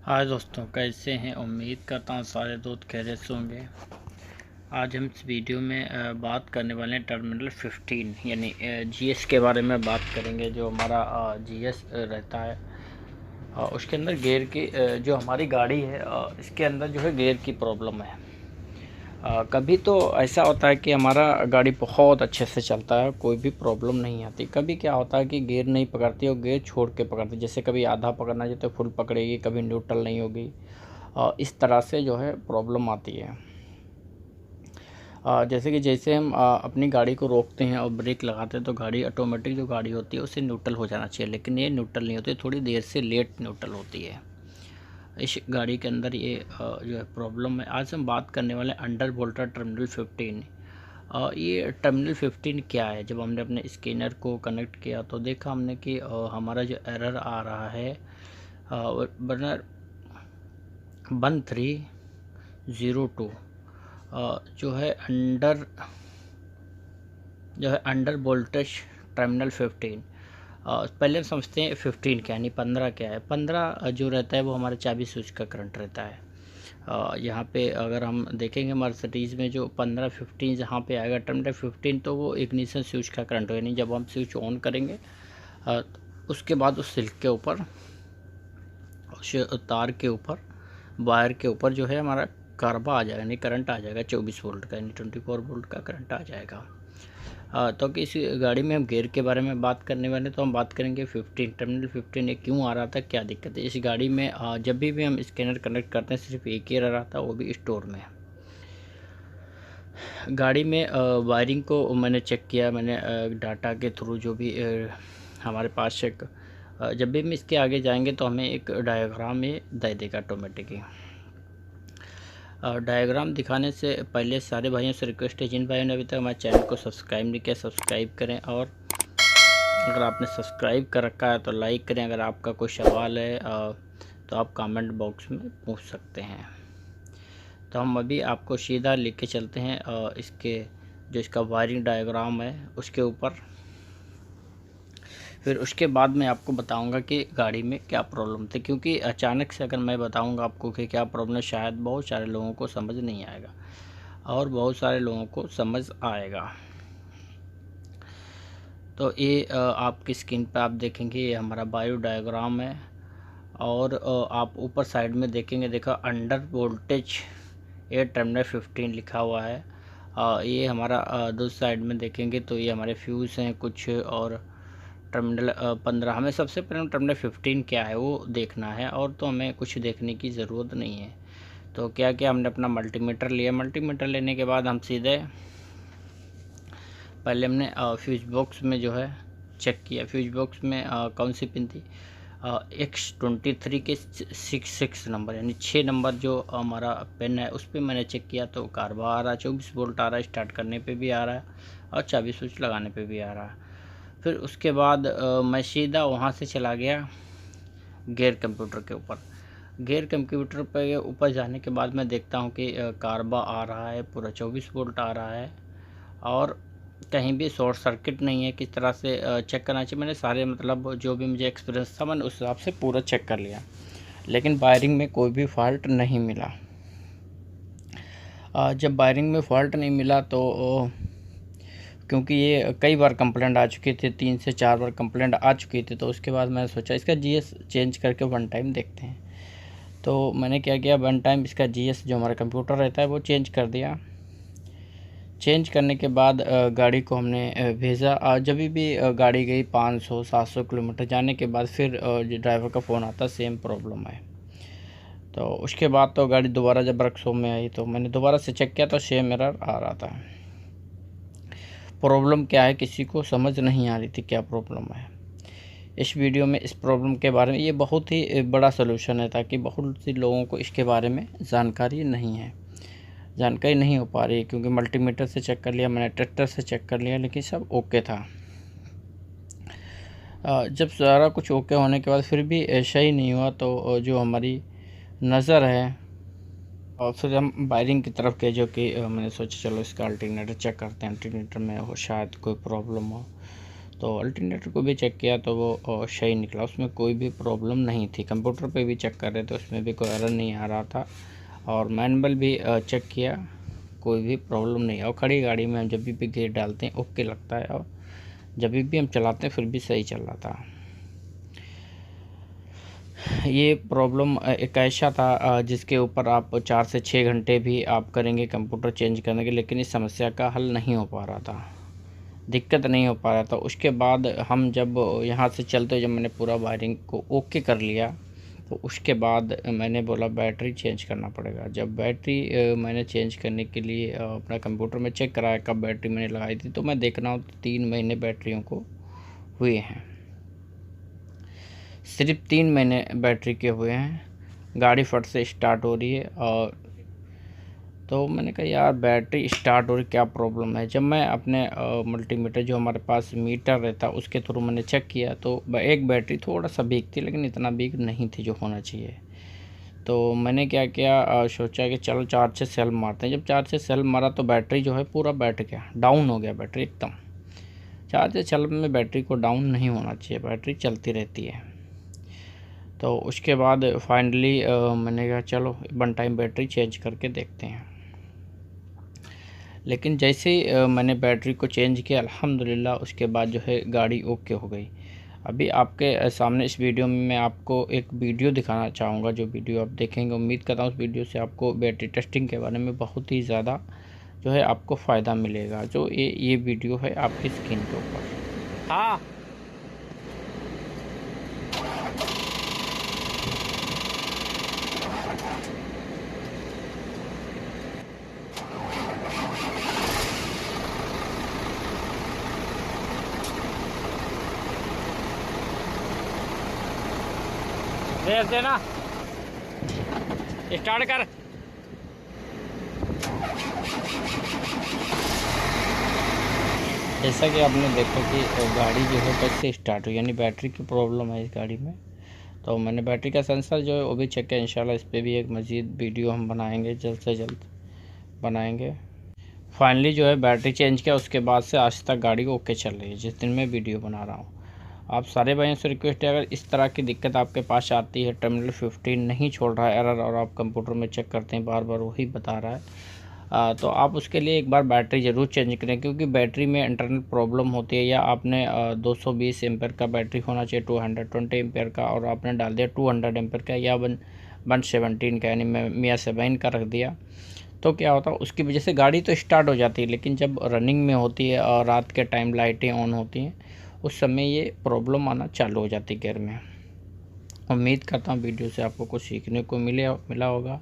हाय दोस्तों, कैसे हैं। उम्मीद करता हूँ सारे दोस्त खैरियत से होंगे। आज हम इस वीडियो में बात करने वाले हैं टर्मिनल 15 यानी जीएस के बारे में बात करेंगे। जो हमारा जीएस रहता है उसके अंदर गियर की जो हमारी गाड़ी है इसके अंदर जो है गियर की प्रॉब्लम है। कभी तो ऐसा होता है कि हमारा गाड़ी बहुत अच्छे से चलता है, कोई भी प्रॉब्लम नहीं आती। कभी क्या होता है कि गियर नहीं पकड़ती और गियर छोड़ के पकड़ती, जैसे कभी आधा पकड़ना चाहिए तो फुल पकड़ेगी, कभी न्यूट्रल नहीं होगी। इस तरह से जो है प्रॉब्लम आती है। जैसे हम अपनी गाड़ी को रोकते हैं और ब्रेक लगाते हैं तो गाड़ी ऑटोमेटिक जो गाड़ी होती है उससे न्यूट्रल हो जाना चाहिए, लेकिन ये न्यूट्रल नहीं होती, थोड़ी देर से लेट न्यूट्रल होती है। इस गाड़ी के अंदर ये जो है प्रॉब्लम है। आज हम बात करने वाले हैं अंडर वोल्टर टर्मिनल 15। ये टर्मिनल 15 क्या है। जब हमने अपने स्कैनर को कनेक्ट किया तो देखा हमने कि हमारा जो एरर आ रहा है बर्नर 1302 जो है अंडर वोल्टेज टर्मिनल 15। पहले समझते हैं 15 क्या यानी 15 क्या है। 15 जो रहता है वो हमारे चाबी स्विच का करंट रहता है। यहाँ पे अगर हम देखेंगे मर्सिडीज़ में जो 15-15 जहाँ पे आएगा टर्मिनल 15 तो वो इग्निशन स्विच का करंट हो, यानी जब हम स्विच ऑन करेंगे उसके बाद उस सिल्क के ऊपर, उस तार के ऊपर, वायर के ऊपर जो है हमारा कार्बा आ जाएगा, यानी करंट आ जाएगा 24 वोल्ट का, यानी 24 वोल्ट का करंट आ जाएगा। तो कि इस गाड़ी में हम गियर के बारे में बात करने वाले, तो हम बात करेंगे 15 टर्मिनल 15 ये क्यों आ रहा था, क्या दिक्कत है इस गाड़ी में। जब भी हम स्कैनर कनेक्ट करते हैं सिर्फ एक ही रहा था, वो भी स्टोर में। गाड़ी में वायरिंग को मैंने चेक किया, मैंने डाटा के थ्रू जो भी हमारे पास चेक, जब भी हम इसके आगे जाएंगे तो हमें एक डायग्राम ये दे देगा ऑटोमेटिकली। डायग्राम दिखाने से पहले सारे भाइयों से रिक्वेस्ट है, जिन भाइयों ने अभी तक हमारे चैनल को सब्सक्राइब नहीं किया सब्सक्राइब करें, और अगर आपने सब्सक्राइब कर रखा है तो लाइक करें। अगर आपका कोई सवाल है तो आप कमेंट बॉक्स में पूछ सकते हैं। तो हम अभी आपको सीधा लेके चलते हैं इसके जो इसका वायरिंग डायग्राम है उसके ऊपर। फिर उसके बाद मैं आपको बताऊंगा कि गाड़ी में क्या प्रॉब्लम थी, क्योंकि अचानक से अगर मैं बताऊंगा आपको कि क्या प्रॉब्लम, शायद बहुत सारे लोगों को समझ नहीं आएगा और बहुत सारे लोगों को समझ आएगा। तो ये आपकी स्क्रीन पर आप देखेंगे, ये हमारा बायो डायग्राम है। और आप ऊपर साइड में देखेंगे, देखा अंडर वोल्टेज ये टर्मिनल 15 लिखा हुआ है। ये हमारा दूसरी साइड में देखेंगे तो ये हमारे फ्यूज़ हैं कुछ, और टर्मिनल 15। हमें सबसे पहले टर्मिनल 15 क्या है वो देखना है, और तो हमें कुछ देखने की ज़रूरत नहीं है। तो क्या क्या हमने अपना मल्टीमीटर लिया, मल्टीमीटर लेने के बाद हम सीधे पहले हमने फ्यूज बॉक्स में जो है चेक किया। फ्यूज बॉक्स में कौन सी पिन थी, X23 के 6 नंबर, यानी 6 नंबर जो हमारा पेन है उस पर मैंने चेक किया तो कार्बा आ रहा है, 24 वोल्ट आ रहा है, स्टार्ट करने पे भी आ रहा है और चाबी स्विच लगाने पे भी आ रहा है। फिर उसके बाद मैं सीधा वहाँ से चला गया गियर कंप्यूटर के ऊपर। गियर कंप्यूटर पे ऊपर जाने के बाद मैं देखता हूँ कि कार्बा आ रहा है, पूरा 24 वोल्ट आ रहा है और कहीं भी शॉर्ट सर्किट नहीं है। किस तरह से चेक करना चाहिए, मैंने सारे मतलब जो भी मुझे एक्सपीरियंस था मैंने उस हिसाब से पूरा चेक कर लिया, लेकिन वायरिंग में कोई भी फॉल्ट नहीं मिला। जब वायरिंग में फॉल्ट नहीं मिला तो क्योंकि ये कई बार कंप्लेंट आ चुकी थी, 3 से 4 बार कंप्लेंट आ चुकी थी, तो उसके बाद मैंने सोचा इसका जीएस चेंज करके वन टाइम देखते हैं। तो मैंने क्या किया, वन टाइम इसका जीएस जो हमारा कंप्यूटर रहता है वो चेंज कर दिया। चेंज करने के बाद गाड़ी को हमने भेजा। जब भी गाड़ी गई 500-700 किलोमीटर जाने के बाद फिर ड्राइवर का फ़ोन आता सेम प्रॉब्लम है। तो उसके बाद तो गाड़ी दोबारा जब वर्कशॉप में आई तो मैंने दोबारा से चेक किया तो सेम एरर आ रहा था। प्रॉब्लम क्या है किसी को समझ नहीं आ रही थी क्या प्रॉब्लम है। इस वीडियो में इस प्रॉब्लम के बारे में, ये बहुत ही बड़ा सलूशन है ताकि बहुत सी लोगों को इसके बारे में जानकारी नहीं हो पा रही है, क्योंकि मल्टीमीटर से चेक कर लिया मैंने, ट्रैक्टर से चेक कर लिया, लेकिन सब ओके था। जब सारा कुछ ओके होने के बाद फिर भी ऐसा ही नहीं हुआ तो जो हमारी नज़र है, और फिर हम वायरिंग की तरफ गए, जो कि मैंने सोचा चलो इसका अल्टरनेटर चेक करते हैं, अल्टरनेटर में हो शायद कोई प्रॉब्लम हो। तो अल्टरनेटर को भी चेक किया तो वो सही निकला, उसमें कोई भी प्रॉब्लम नहीं थी। कंप्यूटर पे भी चेक कर रहे थे, उसमें भी कोई एरर नहीं आ रहा था। और मैनुअल भी चेक किया, कोई भी प्रॉब्लम नहीं। और खड़ी गाड़ी में हम जब भी गियर डालते हैं ओके लगता है, और जब भी हम चलाते हैं फिर भी सही चल रहा था। ये प्रॉब्लम एक ऐसा था जिसके ऊपर आप 4 से 6 घंटे भी आप करेंगे कंप्यूटर चेंज करने के, लेकिन इस समस्या का हल नहीं हो पा रहा था, दिक्कत नहीं हो पा रहा था। उसके बाद हम जब यहाँ से चलते, जब मैंने पूरा वायरिंग को ओके कर लिया, तो उसके बाद मैंने बोला बैटरी चेंज करना पड़ेगा। जब बैटरी मैंने चेंज करने के लिए अपना कंप्यूटर में चेक कराया कब बैटरी मैंने लगाई थी, तो मैं देख रहा हूँ 3 महीने बैटरियों को हुए हैं, सिर्फ 3 महीने बैटरी के हुए हैं। गाड़ी फट से स्टार्ट हो रही है। और तो मैंने कहा यार बैटरी स्टार्ट हो रही, क्या प्रॉब्लम है। जब मैं अपने मल्टीमीटर जो हमारे पास मीटर रहता उसके थ्रू मैंने चेक किया, तो एक बैटरी थोड़ा सा वीक थी, लेकिन इतना वीक नहीं थी जो होना चाहिए। तो मैंने क्या किया, सोचा कि चलो 4 से सेल मारते हैं। जब 4 से सेल मारा तो बैटरी जो है पूरा बैठ गया, डाउन हो गया बैटरी एकदम। 4 से सेल में बैटरी को डाउन नहीं होना चाहिए, बैटरी चलती रहती है। तो उसके बाद फाइनली मैंने कहा चलो 1 टाइम बैटरी चेंज करके देखते हैं। लेकिन जैसे ही मैंने बैटरी को चेंज किया अल्हम्दुलिल्लाह, उसके बाद जो है गाड़ी ओके हो गई। अभी आपके सामने इस वीडियो में मैं आपको एक वीडियो दिखाना चाहूँगा, जो वीडियो आप देखेंगे उम्मीद करता हूँ उस वीडियो से आपको बैटरी टेस्टिंग के बारे में बहुत ही ज़्यादा जो है आपको फ़ायदा मिलेगा। जो ये वीडियो है आपकी स्क्रीन के ऊपर। हाँ भेज देना, स्टार्ट कर। जैसा कि आपने देखा कि गाड़ी जो है कैसे स्टार्ट हुई, यानी बैटरी की प्रॉब्लम है इस गाड़ी में। तो मैंने बैटरी का सेंसर जो है वो भी चेक किया। इंशाल्लाह इस पर भी एक मज़ीद वीडियो हम बनाएंगे, जल्द से जल्द बनाएंगे। फाइनली जो है बैटरी चेंज किया, उसके बाद से आज तक गाड़ी ओके चल रही है, जिस दिन मैं वीडियो बना रहा हूँ। आप सारे भाइयों से रिक्वेस्ट है, अगर इस तरह की दिक्कत आपके पास आती है, टर्मिनल 15 नहीं छोड़ रहा है एरर, और आप कंप्यूटर में चेक करते हैं बार बार वही बता रहा है, तो आप उसके लिए एक बार बैटरी ज़रूर चेंज करें, क्योंकि बैटरी में इंटरनल प्रॉब्लम होती है। या आपने 220 एम्पेयर का बैटरी होना चाहिए, 220 एम्पेयर का, और आपने डाल दिया 200 एम्पेयर का या 117 का, यानी मैं मियाँ 7 का रख दिया, तो क्या होता है उसकी वजह से गाड़ी तो स्टार्ट हो जाती है, लेकिन जब रनिंग में होती है और रात के टाइम लाइटें ऑन होती हैं, उस समय ये प्रॉब्लम आना चालू हो जाती है गियर में। उम्मीद करता हूँ वीडियो से आपको कुछ सीखने को मिला होगा।